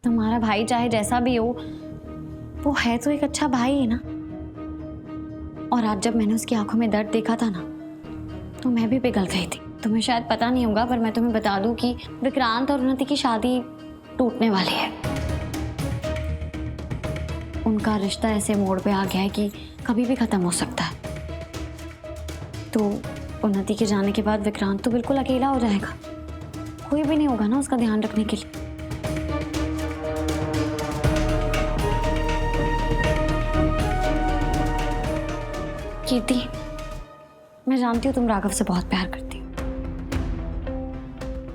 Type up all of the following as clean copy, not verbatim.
तुम्हारा भाई चाहे जैसा भी हो, वो है तो एक अच्छा भाई है ना। और आज जब मैंने उसकी आंखों में दर्द देखा था ना, तो मैं भी पिघल गई थी। तुम्हें शायद पता नहीं होगा, पर मैं तुम्हें बता दूं कि विक्रांत और उन्नति की शादी टूटने वाली है। उनका रिश्ता ऐसे मोड़ पे आ गया है कि कभी भी खत्म हो सकता है। तो उन्नति के जाने के बाद विक्रांत तो बिल्कुल अकेला हो जाएगा, कोई भी नहीं होगा ना उसका ध्यान रखने के लिए। कीर्ति, मैं जानती हूँ तुम राघव से बहुत प्यार करती हो,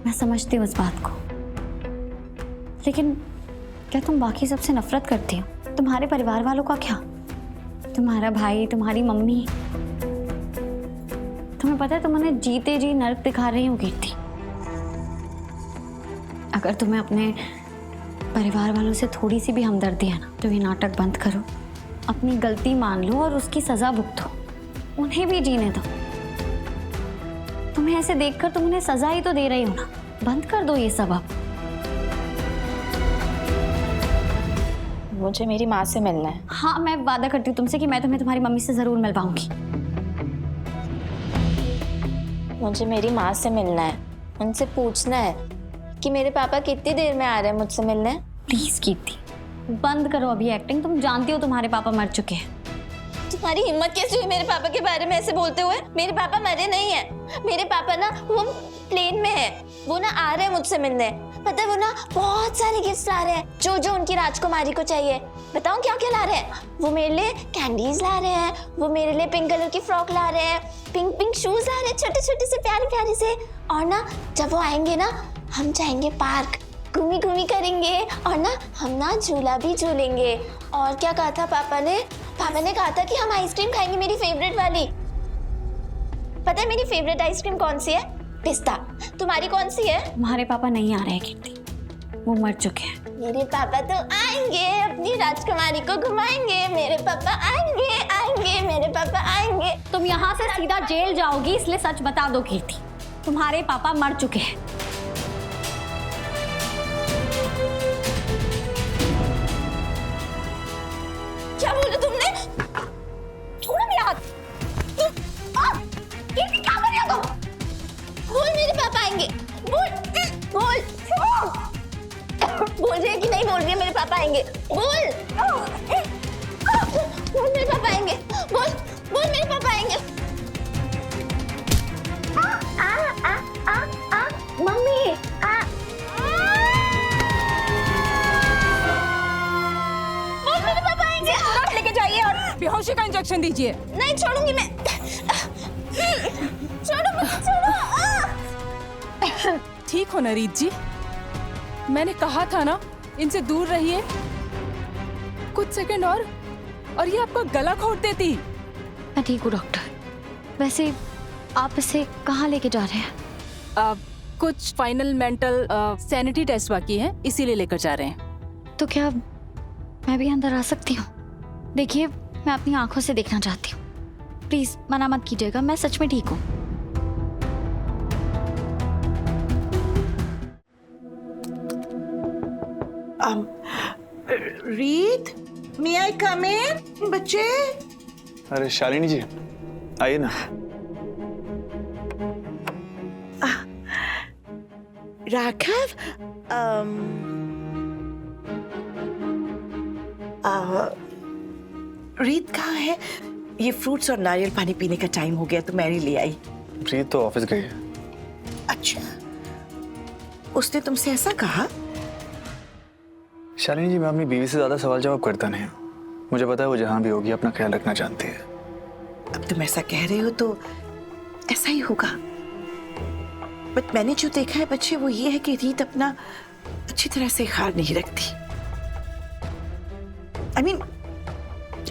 मैं समझती हूँ इस बात को, लेकिन क्या तुम बाकी सबसे नफरत करती हो? तुम्हारे परिवार वालों का क्या? तुम्हारा भाई, तुम्हारी मम्मी, तुम्हें पता है तुम उन्हें जीते जी नर्क दिखा रही हो कीर्ति। अगर तुम्हें अपने परिवार वालों से थोड़ी सी भी हमदर्दी है ना, तो ये नाटक बंद करो, अपनी गलती मान लो और उसकी सजा भुगतो। उन्हें भी जीने दो। तुम्हें ऐसे देखकर तुम उन्हें सजा ही तो दे रही हो ना, बंद कर दो ये सब अब। मुझे मेरी माँ से मिलना है। हाँ, मैं वादा करती हूँ तुमसे कि मैं तुम्हें तुम्हारी मम्मी से जरूर मिलवाऊंगी। मुझे मेरी माँ से मिलना है, उनसे पूछना है कि मेरे पापा कितनी देर में आ रहे हैं मुझसे मिलने। प्लीज कीर्ति, बंद करो अभी एक्टिंग। तुम जानती हो तुम्हारे पापा मर चुके हैं। तुम्हारी हिम्मत कैसे हुई मेरे पापा के बारे में ऐसे बोलते हुए? मेरे पापा मरे नहीं है। मेरे पापा ना वो प्लेन में है, वो ना आ रहे हैं मुझसे मिलने। पता है वो ना बहुत सारे गिफ्ट्स ला रहे हैं जो जो उनकी राजकुमारी को चाहिए। बताऊं क्या क्या ला रहे हैं? वो मेरे लिए कैंडीज ला रहे हैं, वो मेरे लिए पिंक कलर की फ्रॉक ला रहे हैं, पिंक पिंक शूज ला रहे हैं, छोटे छोटे से प्यारे प्यारे से। और ना जब वो आएंगे ना, हम जाएंगे पार्क, घूमी घूमी करेंगे और ना हम ना झूला भी झूलेंगे। और क्या कहा था पापा ने? पापा ने कहा था कि हम आइसक्रीम खाएंगे, मेरी फेवरेट वाली। पता है मेरी फेवरेट आइसक्रीम कौन सी है? पिस्ता। तुम्हारी कौन सी है? तुम्हारे पापा नहीं आ रहे हैं कीर्ति, वो मर चुके हैं। मेरे पापा तो आएंगे, अपनी राजकुमारी को घुमाएंगे। मेरे पापा आएंगे, आएंगे, मेरे पापा आएंगे। तुम यहाँ से सीधा जेल जाओगी, इसलिए सच बता दो कीर्ति, तुम्हारे पापा मर चुके हैं। क्या बोला तुमने? छोड़ो मेरा हाथ। कीर्ति क्या कर रही हो तुम? बोल मेरे पापा आएंगे। बोल बोल बोल रही है कि नहीं बोल रही है? मेरे पापा आएंगे। बोल बोल मेरे पापा आएंगे। बोल बोल मेरे पापा आएंगे। मम्मी बोल मेरे पापा आएंगे। तुरंत लेके जाइए और बेहोशी का इंजेक्शन दीजिए। नहीं छोड़ूंगी मैं। छोड़ो मुझे, छोड़ो। ठीक हो ना रीत जी? मैंने कहा था ना इनसे दूर रहिए। कुछ सेकंड और ये आपका गला घोट देती। मैं ठीक हूँ डॉक्टर। वैसे आप इसे कहाँ लेके जा रहे हैं? कुछ फाइनल मेंटल सैनिटी टेस्ट बाकी है, इसीलिए लेकर जा रहे हैं। तो क्या मैं भी अंदर आ सकती हूँ? देखिए, मैं अपनी आंखों से देखना चाहती हूँ, प्लीज मना मत कीजिएगा, मैं सच में ठीक हूँ। रीत, मे आई कम इन? बच्चे। अरे शालिनी जी, आइए ना। राघव, रीत कहाँ है? ये फ्रूट्स और नारियल पानी पीने का टाइम हो गया तो मैं नहीं ले आई। रीत तो ऑफिस गई है। अच्छा, उसने तुमसे ऐसा कहा? शालिनी जी, मैं अपनी बीवी से ज्यादा सवाल जवाब करता नहीं हूँ। मुझे पता है वो जहाँ भी होगी अपना ख्याल रखना जानती है। अब तुम ऐसा कह रहे हो तो ऐसा ही होगा, बट मैंने जो देखा है बच्चे वो ये है कि रीत अपना अच्छी तरह से ख्याल नहीं रखती। I mean,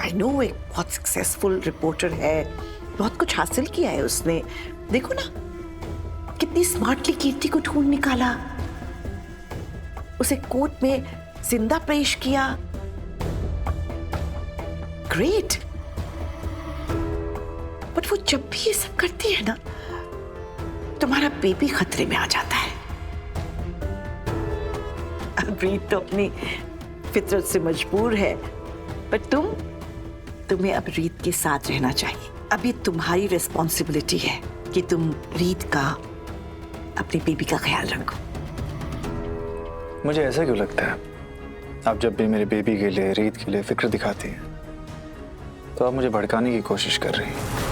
I know एक बहुत सक्सेसफुल रिपोर्टर है, बहुत कुछ हासिल किया है उसने। देखो ना कितनी स्मार्टली कीर्ति को ढूंढ निकाला, उसे कोर्ट में जिंदा पेश किया। ग्रेट। बट वो जब भी ये सब करती है ना, तुम्हारा बेबी खतरे में आ जाता है। अब रीत तो अपनी फितरत से मजबूर है, पर तुम्हें अब रीत के साथ रहना चाहिए। अभी तुम्हारी रिस्पॉन्सिबिलिटी है कि तुम रीत का, अपनी बेबी का ख्याल रखो। मुझे ऐसा क्यों लगता है आप जब भी मेरे बेबी के लिए, रीत के लिए फिक्र दिखाती हैं तो आप मुझे भड़काने की कोशिश कर रही हैं।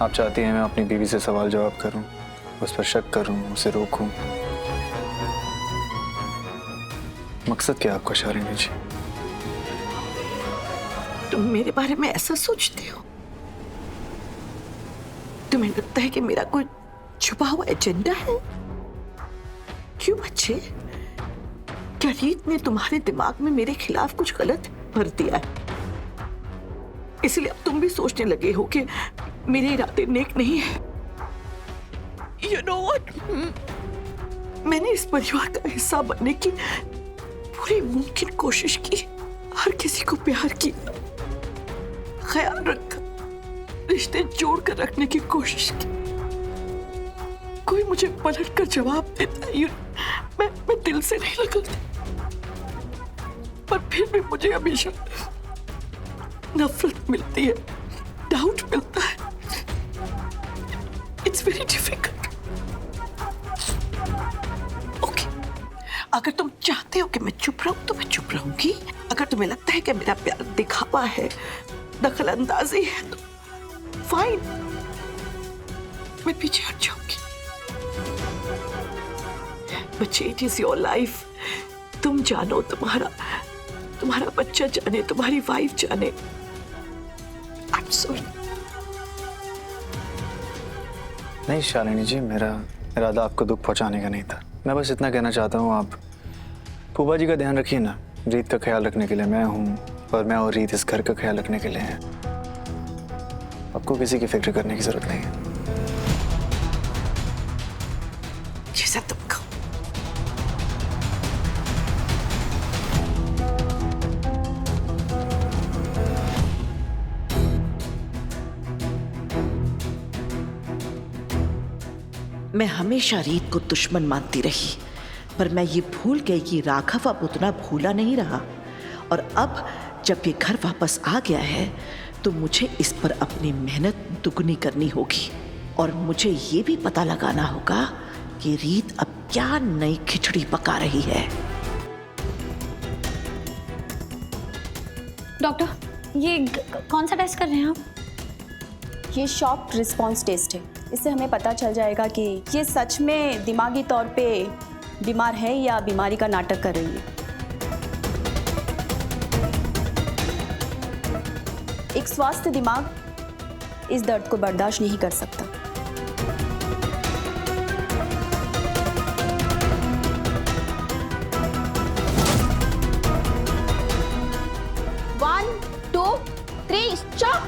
आप चाहती हैं मैं अपनी बीवी से सवाल जवाब करूं, उस पर शक करूं, उसे रोकूं। मकसद क्या आपका शालिनी जी? तुम मेरे बारे में ऐसा सोचते हो? तुम्हें लगता है कि मेरा कोई छुपा हुआ एजेंडा है? क्यों बच्चे? क्या रीत ने तुम्हारे दिमाग में मेरे खिलाफ कुछ गलत भर दिया है, इसलिए अब तुम भी सोचने लगे हो कि मेरे इरादे नेक नहीं है? You know what? मैंने इस परिवार का हिस्सा बनने की पूरी मुमकिन कोशिश की, हर किसी को प्यार किया, ख्याल रखा, रिश्ते जोड़कर रखने की कोशिश की। कोई मुझे पलट कर जवाब देता है, मैं दिल से नहीं लगाती, पर फिर भी मुझे हमेशा नफरत मिलती है, डाउट मिलता है। It's very difficult. ओके, अगर तुम चाहते हो कि मैं चुप रहूं तो मैं चुप रहूंगी। अगर तुम्हें लगता है कि मेरा प्यार दिखावा है, दखल अंदाजी है, तो फाइन, मैं पीछे हट जाऊंगी। बच्चे, इट इज योर लाइफ। तुम जानो, तुम्हारा बच्चा जाने, तुम्हारी वाइफ जाने। I am sorry. नहीं शालिनी जी, मेरा इरादा आपको दुख पहुंचाने का नहीं था। मैं बस इतना कहना चाहता हूँ, आप फूफा जी का ध्यान रखिए ना। रीत का ख्याल रखने के लिए मैं हूँ, और मैं और रीत इस घर का ख्याल रखने के लिए हैं। आपको किसी की फिक्र करने की जरूरत नहीं है। जैसा तुम कहो। मैं हमेशा रीत को दुश्मन मानती रही, पर मैं ये भूल गई कि राघव अब उतना भूला नहीं रहा। और अब जब ये घर वापस आ गया है तो मुझे इस पर अपनी मेहनत दुगनी करनी होगी, और मुझे ये भी पता लगाना होगा कि रीत अब क्या नई खिचड़ी पका रही है। डॉक्टर, ये कौन सा टेस्ट कर रहे हैं आप? ये शॉक रिस्पॉन्स टेस्ट है। इससे हमें पता चल जाएगा कि ये सच में दिमागी तौर पे बीमार है या बीमारी का नाटक कर रही है। एक स्वस्थ दिमाग इस दर्द को बर्दाश्त नहीं कर सकता। One, two, three, stop!